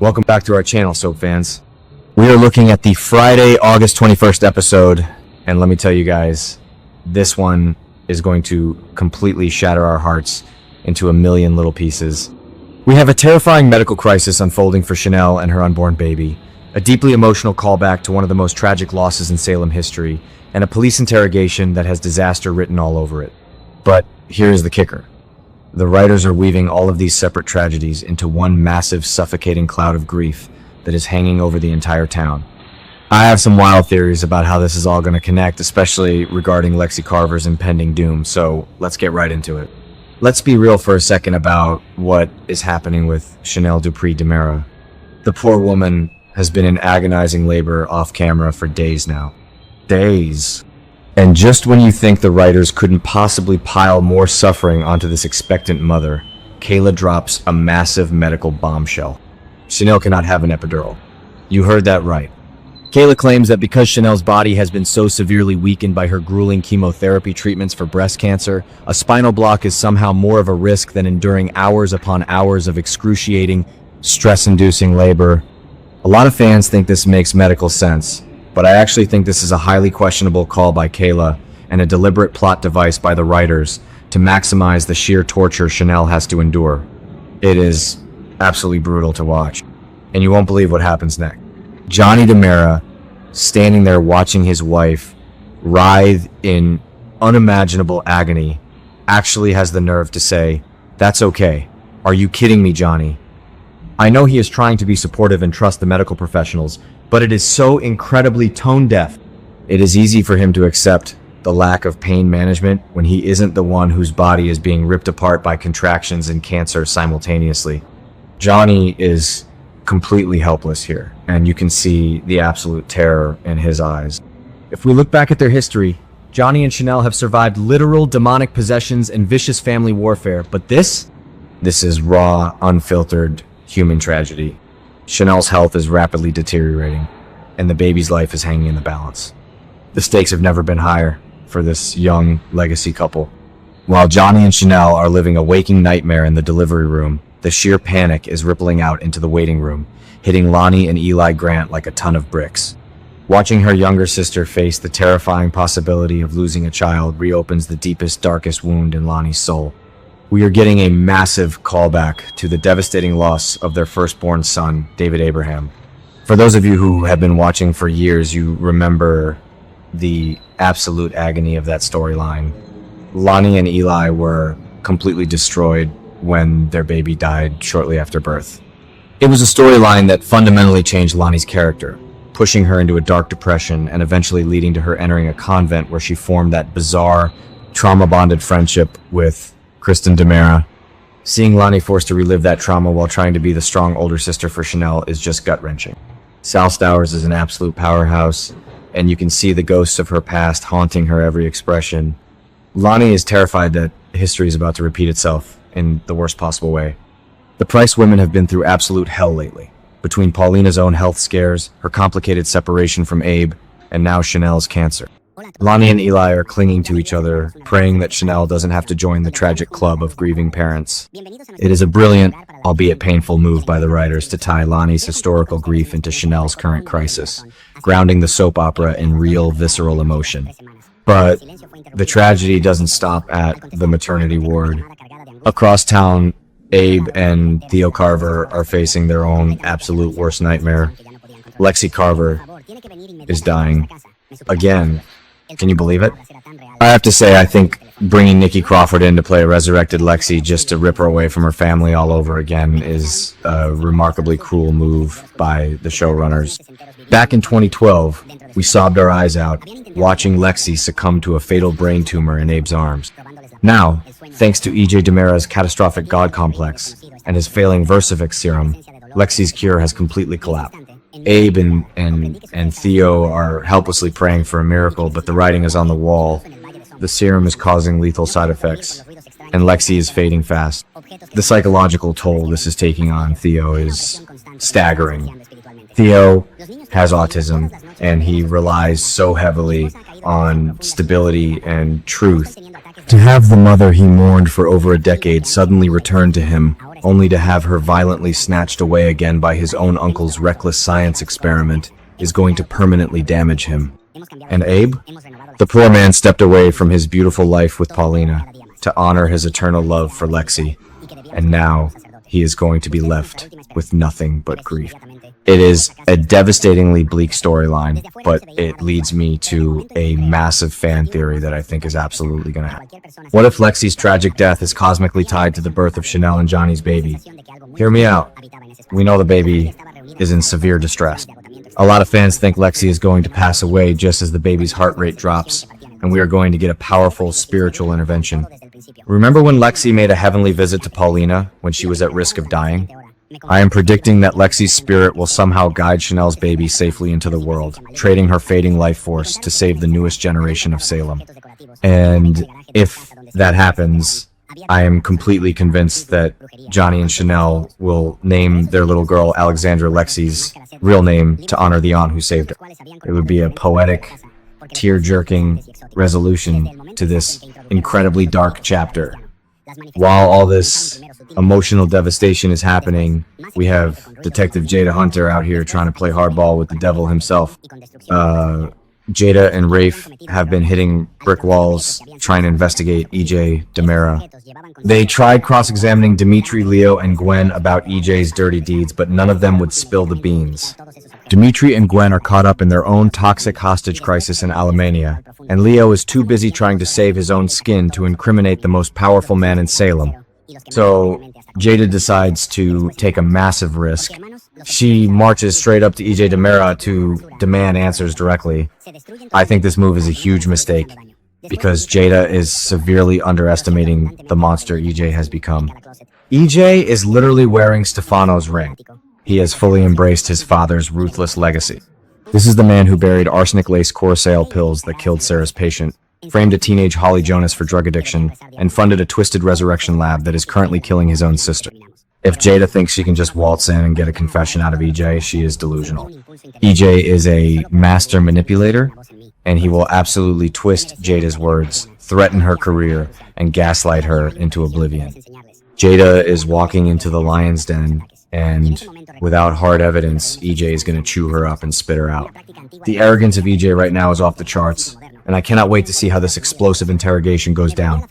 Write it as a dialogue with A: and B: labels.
A: Welcome back to our channel, soap fans. We are looking at the Friday, August 21st episode, and let me tell you guys, this one is going to completely shatter our hearts into a million little pieces. We have a terrifying medical crisis unfolding for Chanel and her unborn baby, a deeply emotional callback to one of the most tragic losses in Salem history, and a police interrogation that has disaster written all over it. But here's the kicker. The writers are weaving all of these separate tragedies into one massive, suffocating cloud of grief that is hanging over the entire town. I have some wild theories about how this is all going to connect, especially regarding Lexie Carver's impending doom, so let's get right into it. Let's be real for a second about what is happening with Chanel DiMera. The poor woman has been in agonizing labor off camera for days now. Days. And just when you think the writers couldn't possibly pile more suffering onto this expectant mother, Kayla drops a massive medical bombshell. Chanel cannot have an epidural. You heard that right. Kayla claims that because Chanel's body has been so severely weakened by her grueling chemotherapy treatments for breast cancer, a spinal block is somehow more of a risk than enduring hours upon hours of excruciating, stress-inducing labor. A lot of fans think this makes medical sense, but I actually think this is a highly questionable call by Kayla and a deliberate plot device by the writers to maximize the sheer torture Chanel has to endure. It is absolutely brutal to watch, and you won't believe what happens next. Johnny DiMera, standing there watching his wife writhe in unimaginable agony, actually has the nerve to say, "That's okay. Are you kidding me, Johnny?" I know he is trying to be supportive and trust the medical professionals, but it is so incredibly tone-deaf. It is easy for him to accept the lack of pain management when he isn't the one whose body is being ripped apart by contractions and cancer simultaneously. Johnny is completely helpless here, and you can see the absolute terror in his eyes. If we look back at their history, Johnny and Chanel have survived literal demonic possessions and vicious family warfare, but this is raw, unfiltered human tragedy. Chanel's health is rapidly deteriorating, and the baby's life is hanging in the balance. The stakes have never been higher for this young legacy couple. While Johnny and Chanel are living a waking nightmare in the delivery room, the sheer panic is rippling out into the waiting room, hitting Lani and Eli Grant like a ton of bricks. Watching her younger sister face the terrifying possibility of losing a child reopens the deepest, darkest wound in Lani's soul. We are getting a massive callback to the devastating loss of their firstborn son, David Abraham. For those of you who have been watching for years, you remember the absolute agony of that storyline. Lani and Eli were completely destroyed when their baby died shortly after birth. It was a storyline that fundamentally changed Lani's character, pushing her into a dark depression and eventually leading to her entering a convent where she formed that bizarre, trauma-bonded friendship with Kristen DiMera. Seeing Lani forced to relive that trauma while trying to be the strong older sister for Chanel is just gut-wrenching. Sal Stowers is an absolute powerhouse, and you can see the ghosts of her past haunting her every expression. Lani is terrified that history is about to repeat itself in the worst possible way. The Price women have been through absolute hell lately, between Paulina's own health scares, her complicated separation from Abe, and now Chanel's cancer. Lani and Eli are clinging to each other, praying that Chanel doesn't have to join the tragic club of grieving parents. It is a brilliant, albeit painful move by the writers to tie Lani's historical grief into Chanel's current crisis, grounding the soap opera in real, visceral emotion. But the tragedy doesn't stop at the maternity ward. Across town, Abe and Theo Carver are facing their own absolute worst nightmare. Lexie Carver is dying. Again. Can you believe it? I have to say, I think bringing Nikki Crawford in to play a resurrected Lexi just to rip her away from her family all over again is a remarkably cruel move by the showrunners. Back in 2012, we sobbed our eyes out watching Lexi succumb to a fatal brain tumor in Abe's arms. Now, thanks to EJ DiMera's catastrophic God complex and his failing Versavix serum, Lexi's cure has completely collapsed. Abe and Theo are helplessly praying for a miracle, but the writing is on the wall. The serum is causing lethal side effects, and Lexi is fading fast. The psychological toll this is taking on Theo is staggering. Theo has autism, and he relies so heavily on stability and truth. To have the mother he mourned for over a decade suddenly return to him only to have her violently snatched away again by his own uncle's reckless science experiment, is going to permanently damage him. And Abe? The poor man stepped away from his beautiful life with Paulina to honor his eternal love for Lexi, and now he is going to be left with nothing but grief. It is a devastatingly bleak storyline, but it leads me to a massive fan theory that I think is absolutely going to happen. What if Lexi's tragic death is cosmically tied to the birth of Chanel and Johnny's baby? Hear me out. We know the baby is in severe distress. A lot of fans think Lexi is going to pass away just as the baby's heart rate drops, and we are going to get a powerful spiritual intervention. Remember when Lexi made a heavenly visit to Paulina when she was at risk of dying? I am predicting that Lexi's spirit will somehow guide Chanel's baby safely into the world, trading her fading life force to save the newest generation of Salem. And if that happens, I am completely convinced that Johnny and Chanel will name their little girl Alexandra Lexi's real name to honor the aunt who saved her. It would be a poetic, tear-jerking resolution to this incredibly dark chapter. While all this emotional devastation is happening, we have Detective Jada Hunter out here trying to play hardball with the devil himself. Jada and Rafe have been hitting brick walls trying to investigate EJ DiMera. They tried cross-examining Dimitri, Leo, and Gwen about EJ's dirty deeds, but none of them would spill the beans. Dimitri and Gwen are caught up in their own toxic hostage crisis in Alemania, and Leo is too busy trying to save his own skin to incriminate the most powerful man in Salem. So Jada decides to take a massive risk. She marches straight up to EJ DiMera to demand answers directly. I think this move is a huge mistake, because Jada is severely underestimating the monster EJ has become. EJ is literally wearing Stefano's ring. He has fully embraced his father's ruthless legacy. This is the man who buried arsenic-laced Corsail pills that killed Sarah's patient, framed a teenage Holly Jonas for drug addiction, and funded a twisted resurrection lab that is currently killing his own sister. If Jada thinks she can just waltz in and get a confession out of EJ, she is delusional. EJ is a master manipulator, and he will absolutely twist Jada's words, threaten her career, and gaslight her into oblivion. Jada is walking into the lion's den, and without hard evidence, EJ is going to chew her up and spit her out. The arrogance of EJ right now is off the charts, and I cannot wait to see how this explosive interrogation goes down.